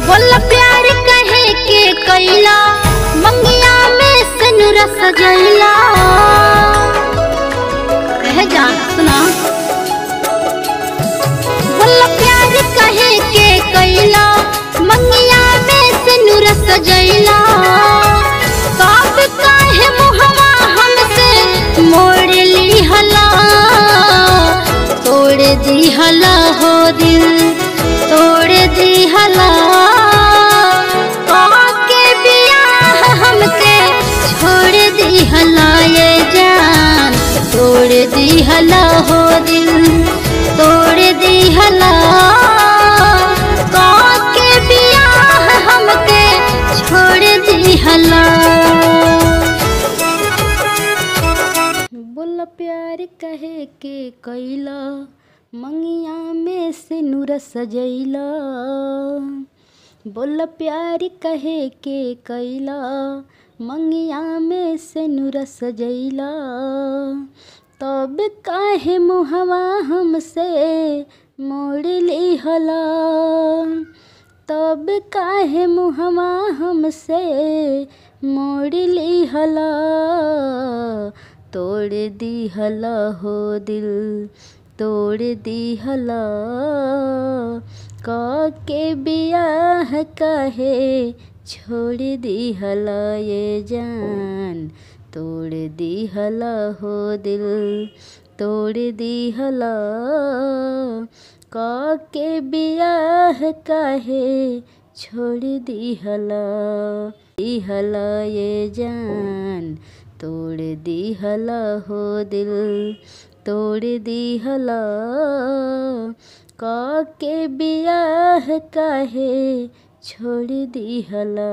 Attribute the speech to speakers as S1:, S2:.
S1: बोल प्यार कहे के कैला मंगिया में सिनुरा सजैला। कह जा सुना। बोल प्यार कहे के कैला मंगिया में सिनुरा सजैला। बाप काहे मुहवा हमसे मोड़ ली हला, तोड़ दी हला हो दिल तोड़ दी हला। के बियाह हमके छोड़ दी हला ये जान, तोड़ दी हला हो दिल तोड़ दी हला। के बियाह हमके छोड़ दी हला। बोल प्यार कहे के कैला मंगिया में सिनुर सजैला। बोल प्यार कहे के कैला मंगिया में सिनुर सजैला। तब काहे मुहवा हमसे मोड़ ली हला, तब काहे मुहवा हमसे मोड़ ली हला। तोड़ दी हला हो दिल तोड़ दी हला। के बियाह कहे छोड़ दी हला ये जान, तोड़ दी हला हो दिल तोड़ दी हला। के बियाह कहे छोड़ दी हला ये जान, तोड़ दी हला हो दिल तोड़ दी हला। के बियाह कहे छोड़ दी हला।